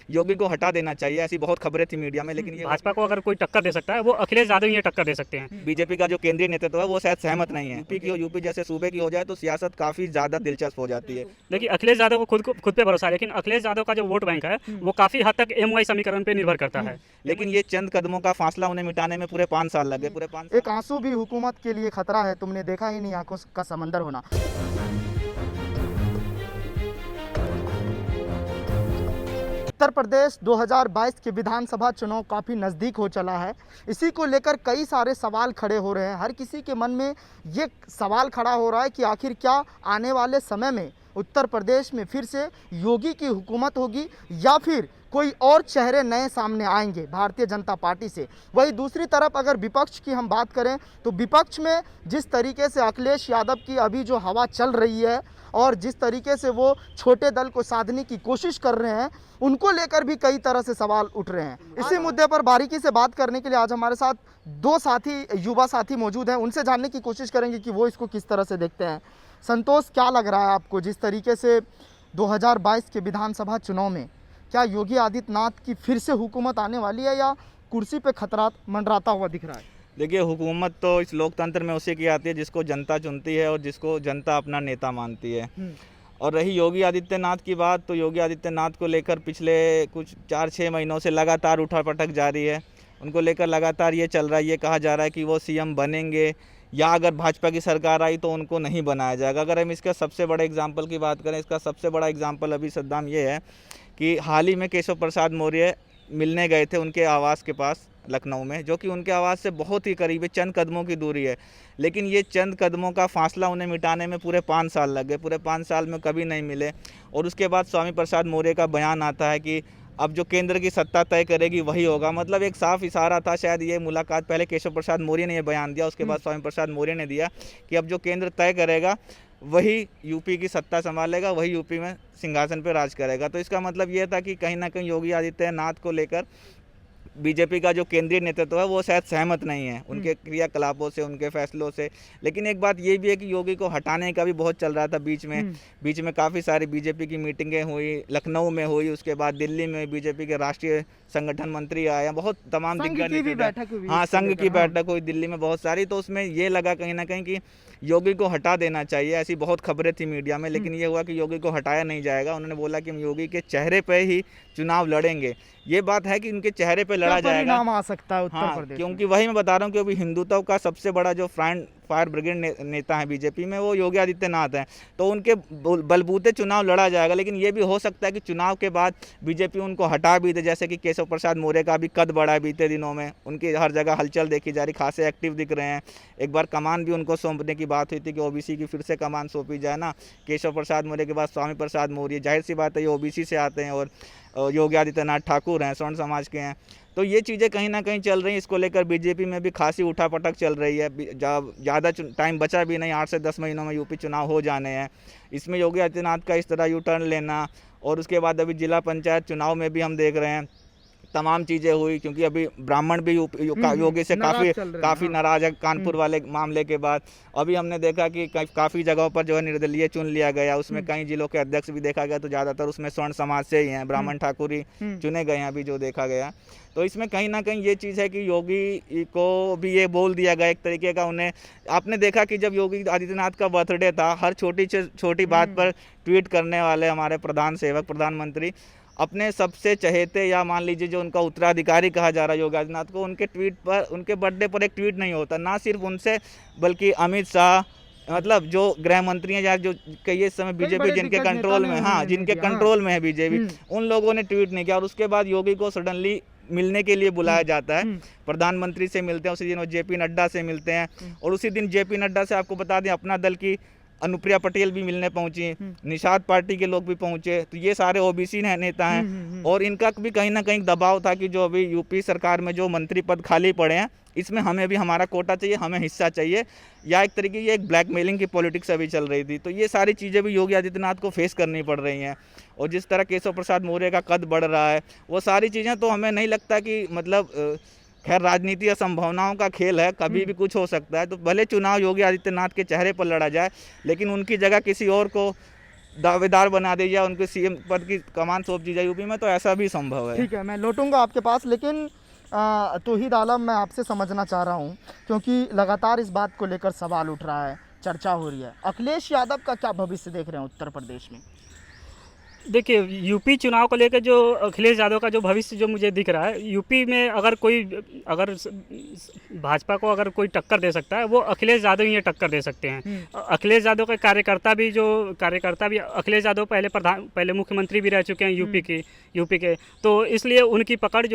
योगी को हटा देना चाहिए, ऐसी बहुत खबरें थी मीडिया में। लेकिन ये भाजपा को अगर कोई टक्कर दे सकता है वो अखिलेश यादव ही टक्कर दे सकते हैं। बीजेपी का जो केंद्रीय नेतृत्व है वो शायद सहमत नहीं है। यूपी जैसे सूबे की हो जाए तो सियासत काफी ज्यादा दिलचस्प हो जाती है। देखिए अखिलेश यादव को खुद पे भरोसा है, लेकिन अखिलेश यादव का जो वोट बैंक है वो काफी हद तक एमवाई समीकरण पे निर्भर करता है। लेकिन ये चंद कदमों का फासला उन्हें मिटाने में पूरे 5 साल लगे। पूरे 5 एक आंसू भी हुकूमत के लिए खतरा है, तुमने देखा ही नहीं आंखों का समंदर होना। उत्तर प्रदेश 2022 के विधानसभा चुनाव काफ़ी नज़दीक हो चला है। इसी को लेकर कई सारे सवाल खड़े हो रहे हैं। हर किसी के मन में ये सवाल खड़ा हो रहा है कि आखिर क्या आने वाले समय में उत्तर प्रदेश में फिर से योगी की हुकूमत होगी या फिर कोई और चेहरे नए सामने आएंगे भारतीय जनता पार्टी से। वही दूसरी तरफ अगर विपक्ष की हम बात करें तो विपक्ष में जिस तरीके से अखिलेश यादव की अभी जो हवा चल रही है और जिस तरीके से वो छोटे दल को साधने की कोशिश कर रहे हैं, उनको लेकर भी कई तरह से सवाल उठ रहे हैं। इसी मुद्दे पर बारीकी से बात करने के लिए आज हमारे साथ दो साथी, युवा साथी मौजूद हैं। उनसे जानने की कोशिश करेंगे कि वो इसको किस तरह से देखते हैं। संतोष, क्या लग रहा है आपको जिस तरीके से 2022 के विधानसभा चुनाव में क्या योगी आदित्यनाथ की फिर से हुकूमत आने वाली है या कुर्सी पे खतरा मंडराता हुआ दिख रहा है? देखिए, हुकूमत तो इस लोकतंत्र में उसी की आती है जिसको जनता चुनती है और जिसको जनता अपना नेता मानती है। और रही योगी आदित्यनाथ की बात, तो योगी आदित्यनाथ को लेकर पिछले कुछ 4-6 महीनों से लगातार उठापटक जारी है। उनको लेकर लगातार ये चल रहा है, ये कहा जा रहा है कि वो सीएम बनेंगे या अगर भाजपा की सरकार आई तो उनको नहीं बनाया जाएगा। अगर हम इसका सबसे बड़े एग्जाम्पल की बात करें, इसका सबसे बड़ा एग्जाम्पल अभी सद्दाम ये है कि हाल ही में केशव प्रसाद मौर्य मिलने गए थे उनके आवास के पास लखनऊ में, जो कि उनके आवास से बहुत ही करीब है, चंद कदमों की दूरी है। लेकिन ये चंद कदमों का फासला उन्हें मिटाने में पूरे 5 साल लग गए। पूरे 5 साल में कभी नहीं मिले। और उसके बाद स्वामी प्रसाद मौर्य का बयान आता है कि अब जो केंद्र की सत्ता तय करेगी वही होगा। मतलब एक साफ इशारा था, शायद ये मुलाकात पहले केशव प्रसाद मौर्य ने ये बयान दिया, उसके बाद स्वामी प्रसाद मौर्य ने दिया कि अब जो केंद्र तय करेगा वही यूपी की सत्ता संभालेगा, वही यूपी में सिंहासन पर राज करेगा। तो इसका मतलब ये था कि कहीं ना कहीं योगी आदित्यनाथ को लेकर बीजेपी का जो केंद्रीय नेतृत्व है वो शायद सहमत नहीं है उनके क्रियाकलापों से, उनके फैसलों से। लेकिन एक बात ये भी है कि योगी को हटाने का भी बहुत चल रहा था बीच में काफ़ी सारी बीजेपी की मीटिंगें हुई, लखनऊ में हुई, उसके बाद दिल्ली में बीजेपी के राष्ट्रीय संगठन मंत्री आए, बहुत तमाम दिग्गज, हाँ, संघ की बैठक हुई दिल्ली में बहुत सारी। तो उसमें ये लगा कहीं ना कहीं कि योगी को हटा देना चाहिए, ऐसी बहुत खबरें थी मीडिया में। लेकिन ये हुआ कि योगी को हटाया नहीं जाएगा। उन्होंने बोला कि हम योगी के चेहरे पे ही चुनाव लड़ेंगे। ये बात है कि उनके चेहरे पे लड़ा जाएगा। परिणाम आ सकता है उत्तर हाँ, प्रदेश, क्योंकि वही मैं बता रहा हूँ कि अभी हिंदुत्व का सबसे बड़ा जो फायर ब्रिगेड नेता है बीजेपी में, वो योगी आदित्यनाथ हैं। तो उनके बलबूते चुनाव लड़ा जाएगा। लेकिन ये भी हो सकता है कि चुनाव के बाद बीजेपी उनको हटा भी दे, जैसे कि केशव प्रसाद मौर्य का भी कद बढ़ा है बीते दिनों में, उनकी हर जगह हलचल देखी जा रही, खासे एक्टिव दिख रहे हैं। एक बार कमान भी उनको सौंपने की बात हुई थी कि ओबीसी की फिर से कमान सौंपी जाए ना। केशव प्रसाद मौर्य के बाद स्वामी प्रसाद मौर्य, जाहिर सी बात है ये ओबीसी से आते हैं और योगी आदित्यनाथ ठाकुर हैं, स्वर्ण समाज के हैं। तो ये चीज़ें कहीं ना कहीं चल रही हैं। इसको लेकर बीजेपी में भी खासी उठापटक चल रही है। जब ज़्यादा टाइम बचा भी नहीं, 8 से 10 महीनों में यूपी चुनाव हो जाने हैं। इसमें योगी आदित्यनाथ का इस तरह यू टर्न लेना, और उसके बाद अभी जिला पंचायत चुनाव में भी हम देख रहे हैं तमाम चीज़ें हुई, क्योंकि अभी ब्राह्मण भी योगी से काफ़ी नाराज है कानपुर वाले मामले के बाद। अभी हमने देखा कि काफ़ी जगहों पर जो है निर्दलीय चुन लिया गया, उसमें कई जिलों के अध्यक्ष भी देखा गया, तो ज़्यादातर उसमें स्वर्ण समाज से ही हैं, ब्राह्मण ठाकुर ही चुने गए हैं अभी जो देखा गया। तो इसमें कहीं ना कहीं ये चीज़ है कि योगी को भी ये बोल दिया गया एक तरीके का उन्हें। आपने देखा कि जब योगी आदित्यनाथ का बर्थडे था, हर छोटी बात पर ट्वीट करने वाले हमारे प्रधान सेवक प्रधानमंत्री अपने सबसे चहेते या मान लीजिए जो उनका उत्तराधिकारी कहा जा रहा है योगी आदित्यनाथ को, उनके ट्वीट पर, उनके बर्थडे पर एक ट्वीट नहीं होता। ना सिर्फ उनसे बल्कि अमित शाह, मतलब जो गृह मंत्री हैं या जो कई इस समय बीजेपी जिनके कंट्रोल में, हाँ, जिनके कंट्रोल में है बीजेपी, उन लोगों ने ट्वीट नहीं किया। और उसके बाद योगी को सडनली मिलने के लिए बुलाया जाता है, प्रधानमंत्री से मिलते हैं, उसी दिन वो जेपी नड्डा से मिलते हैं। और उसी दिन जेपी नड्डा से आपको बता दें अपना दल की अनुप्रिया पटेल भी मिलने पहुंची, निषाद पार्टी के लोग भी पहुंचे। तो ये सारे ओबीसी नेता हैं और इनका भी कहीं ना कहीं दबाव था कि जो अभी यूपी सरकार में जो मंत्री पद खाली पड़े हैं, इसमें हमें भी हमारा कोटा चाहिए, हमें हिस्सा चाहिए, या एक तरीके की एक ब्लैकमेलिंग की पॉलिटिक्स अभी चल रही थी। तो ये सारी चीज़ें भी योगी आदित्यनाथ को फेस करनी पड़ रही हैं। और जिस तरह केशव प्रसाद मौर्य का कद बढ़ रहा है, वो सारी चीज़ें तो हमें नहीं लगता कि मतलब खैर राजनीति या संभावनाओं का खेल है, कभी भी कुछ हो सकता है। तो भले चुनाव योगी आदित्यनाथ के चेहरे पर लड़ा जाए, लेकिन उनकी जगह किसी और को दावेदार बना दी जाए, उनके सीएम पद की कमान सौंप दी जाए यूपी में, तो ऐसा भी संभव है। ठीक है, मैं लौटूंगा आपके पास, लेकिन तौहीद आलम, मैं आपसे समझना चाह रहा हूँ, क्योंकि लगातार इस बात को लेकर सवाल उठ रहा है, चर्चा हो रही है, अखिलेश यादव का क्या भविष्य देख रहे हैं उत्तर प्रदेश में? देखिए, यूपी चुनाव को लेकर जो अखिलेश यादव का जो भविष्य जो मुझे दिख रहा है, यूपी में अगर भाजपा को अगर कोई टक्कर दे सकता है, वो अखिलेश यादव ही ये टक्कर दे सकते हैं। अखिलेश यादव के कार्यकर्ता भी अखिलेश यादव पहले मुख्यमंत्री भी रह चुके हैं यूपी के, तो इसलिए उनकी पकड़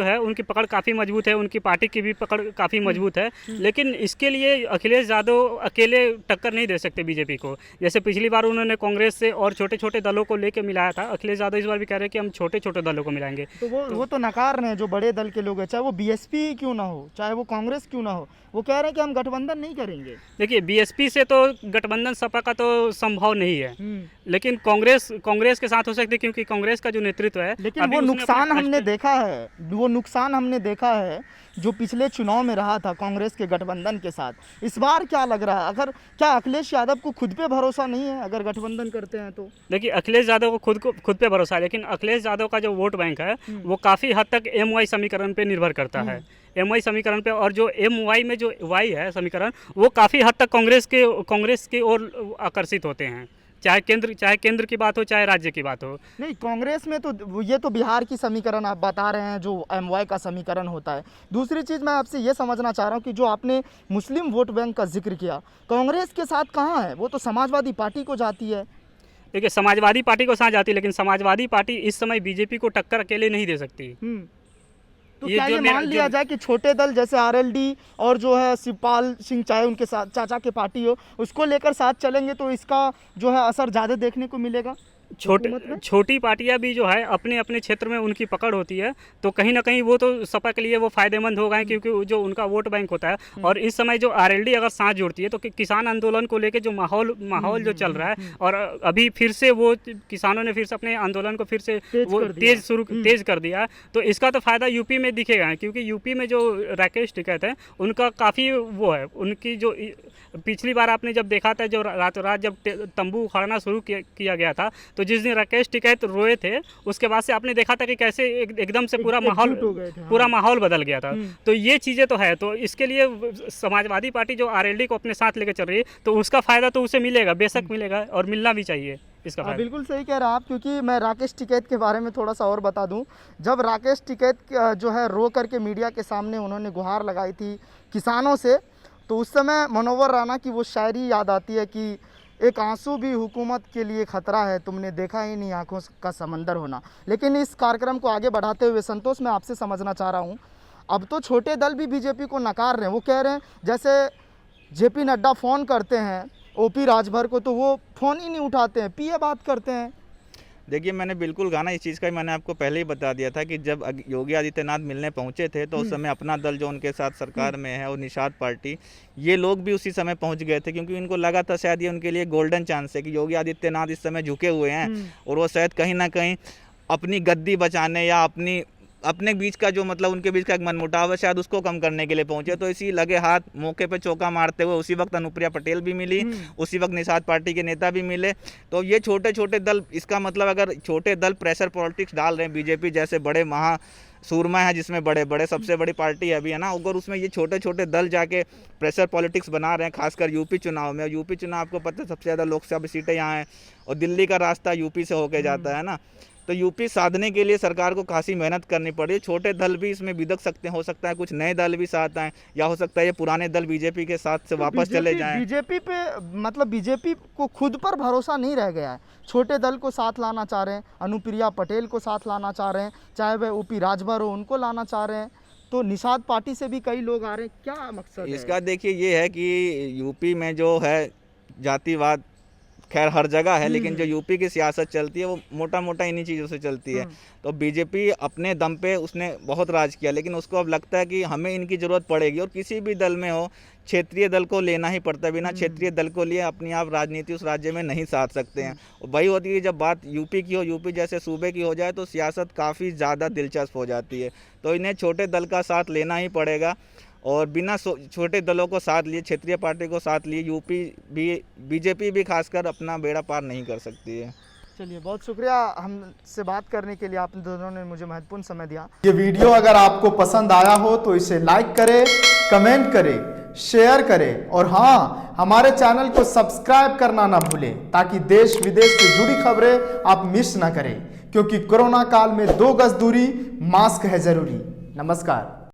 काफ़ी मजबूत है, उनकी पार्टी की भी पकड़ काफ़ी मजबूत है। लेकिन इसके लिए अखिलेश यादव अकेले टक्कर नहीं दे सकते बीजेपी को। जैसे पिछली बार उन्होंने कांग्रेस से और छोटे छोटे दलों को लेकर मिलाया था, अखिलेश यादव इस बार भी कह रहे हैं कि हम छोटे छोटे दलों को मिलाएंगे। तो वो तो नकार रहे हैं, जो बड़े दल के लोग हैं, चाहे वो बीएसपी क्यों ना हो, चाहे वो कांग्रेस क्यों ना हो, वो कह रहे हैं कि हम गठबंधन नहीं करेंगे। देखिए, बीएसपी से तो गठबंधन सपा का तो संभव नहीं है, लेकिन कांग्रेस के साथ हो सकती है, क्योंकि कांग्रेस का जो नेतृत्व है, लेकिन वो नुकसान हमने देखा है जो पिछले चुनाव में रहा था कांग्रेस के गठबंधन के साथ। इस बार क्या लग रहा है, क्या अखिलेश यादव को खुद पे भरोसा नहीं है अगर गठबंधन करते हैं तो? देखिए, अखिलेश यादव को खुद पे भरोसा है, लेकिन अखिलेश यादव का जो वोट बैंक है वो काफ़ी हद तक एमवाई समीकरण पे निर्भर करता है, एमवाई समीकरण पे। और जो एमवाई में जो वाई है समीकरण, वो काफ़ी हद तक कांग्रेस की ओर आकर्षित होते हैं, चाहे केंद्र की बात हो, चाहे राज्य की बात हो। नहीं, कांग्रेस में तो ये तो बिहार की समीकरण आप बता रहे हैं, जो एमवाई का समीकरण होता है। दूसरी चीज़ मैं आपसे ये समझना चाह रहा हूँ कि जो आपने मुस्लिम वोट बैंक का जिक्र किया, कांग्रेस के साथ कहाँ है? वो तो समाजवादी पार्टी को जाती है। देखिए, समाजवादी पार्टी को साथ जाती है, लेकिन समाजवादी पार्टी इस समय बीजेपी को टक्कर अकेले नहीं दे सकती। तो क्या ये मान लिया जाए कि छोटे दल जैसे आरएलडी और जो है शिवपाल सिंह, चाहे उनके साथ चाचा की पार्टी हो, उसको लेकर साथ चलेंगे तो इसका जो है असर ज़्यादा देखने को मिलेगा? छोटी पार्टियां भी जो है अपने अपने क्षेत्र में उनकी पकड़ होती है, तो कहीं ना कहीं वो तो सपा के लिए वो फायदेमंद हो गए, क्योंकि जो उनका वोट बैंक होता है। और इस समय जो आरएलडी अगर साथ जुड़ती है, तो किसान आंदोलन को लेके जो माहौल जो चल रहा है, और अभी फिर से वो किसानों ने फिर से अपने आंदोलन को फिर से तेज कर दिया, तो इसका तो फायदा यूपी में दिखेगा, क्योंकि यूपी में जो राकेश टिकैत है उनका काफ़ी वो है, उनकी जो पिछली बार आपने जब देखा था, जो रातों रात जब तंबू उखाड़ना शुरू किया गया था, तो जिस दिन राकेश टिकैत रोए थे, उसके बाद से आपने देखा था कि कैसे एकदम से पूरा माहौल बदल गया था। तो ये चीज़ें तो है, तो इसके लिए समाजवादी पार्टी जो आरएलडी को अपने साथ लेकर चल रही है, तो उसका फ़ायदा तो उसे मिलेगा, बेशक मिलेगा, और मिलना भी चाहिए इसका फायदा। बिल्कुल सही कह रहे हैं आप, क्योंकि मैं राकेश टिकैत के बारे में थोड़ा सा और बता दूं। जब राकेश टिकैत जो है रो करके मीडिया के सामने उन्होंने गुहार लगाई थी किसानों से, तो उस समय मनोवर राणा की वो शायरी याद आती है कि एक आंसू भी हुकूमत के लिए खतरा है, तुमने देखा ही नहीं आंखों का समंदर होना। लेकिन इस कार्यक्रम को आगे बढ़ाते हुए संतोष, मैं आपसे समझना चाह रहा हूँ, अब तो छोटे दल भी बीजेपी को नकार रहे हैं। वो कह रहे हैं, जैसे जेपी नड्डा फ़ोन करते हैं ओपी राजभर को, तो वो फ़ोन ही नहीं उठाते हैं, पीए बात करते हैं। देखिए, मैंने बिल्कुल गाना इस चीज़ का ही मैंने आपको पहले ही बता दिया था कि जब योगी आदित्यनाथ मिलने पहुंचे थे, तो उस समय अपना दल जो उनके साथ सरकार में है और निषाद पार्टी, ये लोग भी उसी समय पहुंच गए थे, क्योंकि इनको लगा था शायद ये उनके लिए गोल्डन चांस है कि योगी आदित्यनाथ इस समय झुके हुए हैं, और वो शायद कहीं ना कहीं अपनी गद्दी बचाने या अपने बीच का जो मतलब उनके बीच का एक मनमुटाव है, शायद उसको कम करने के लिए पहुंचे। तो इसी लगे हाथ मौके पे चौका मारते हुए उसी वक्त अनुप्रिया पटेल भी मिली, उसी वक्त निषाद पार्टी के नेता भी मिले। तो ये छोटे छोटे दल, इसका मतलब अगर छोटे दल प्रेशर पॉलिटिक्स डाल रहे हैं, बीजेपी जैसे बड़े महा सूरमा है जिसमें बड़े सबसे बड़ी पार्टी है अभी, है ना, अगर उसमें ये छोटे छोटे दल जाके प्रेशर पॉलिटिक्स बना रहे हैं, खासकर यूपी चुनाव में। और यूपी चुनाव आपको पता है सबसे ज़्यादा लोकसभा सीटें यहाँ हैं, और दिल्ली का रास्ता यूपी से होके जाता है ना, तो यूपी साधने के लिए सरकार को खासी मेहनत करनी पड़ी। छोटे दल भी इसमें बिदक सकते हैं, हो सकता है कुछ नए दल भी साथ आएँ, या हो सकता है ये पुराने दल बीजेपी के साथ से वापस चले जाएं। बीजेपी पे मतलब बीजेपी को खुद पर भरोसा नहीं रह गया है, छोटे दल को साथ लाना चाह रहे हैं, अनुप्रिया पटेल को साथ लाना चाह रहे हैं, चाहे वह ओपी राजभर हो, उनको लाना चाह रहे हैं, तो निषाद पार्टी से भी कई लोग आ रहे हैं। क्या मकसद है इसका? देखिए, ये है कि यूपी में जो है जातिवाद खैर हर जगह है, लेकिन जो यूपी की सियासत चलती है वो मोटा मोटा इन्हीं चीज़ों से चलती है। तो बीजेपी अपने दम पे उसने बहुत राज किया, लेकिन उसको अब लगता है कि हमें इनकी ज़रूरत पड़ेगी, और किसी भी दल में हो क्षेत्रीय दल को लेना ही पड़ता है, बिना क्षेत्रीय दल को लिए अपनी आप राजनीति उस राज्य में नहीं साध सकते हैं। वही होती है जब बात यूपी की हो, यूपी जैसे सूबे की हो जाए, तो सियासत काफ़ी ज़्यादा दिलचस्प हो जाती है। तो इन्हें छोटे दल का साथ लेना ही पड़ेगा, और बिना छोटे दलों को साथ लिए, क्षेत्रीय पार्टी को साथ लिए, यूपी भी बीजेपी भी खासकर अपना बेड़ा पार नहीं कर सकती है। चलिए, बहुत शुक्रिया हमसे बात करने के लिए, आप दोनों ने मुझे महत्वपूर्ण समय दिया। ये वीडियो अगर आपको पसंद आया हो तो इसे लाइक करें, कमेंट करें, शेयर करें और हाँ, हमारे चैनल को सब्सक्राइब करना ना भूलें ताकि देश विदेश से जुड़ी खबरें आप मिस ना करें, क्योंकि कोरोना काल में 2 गज दूरी, मास्क है जरूरी। नमस्कार।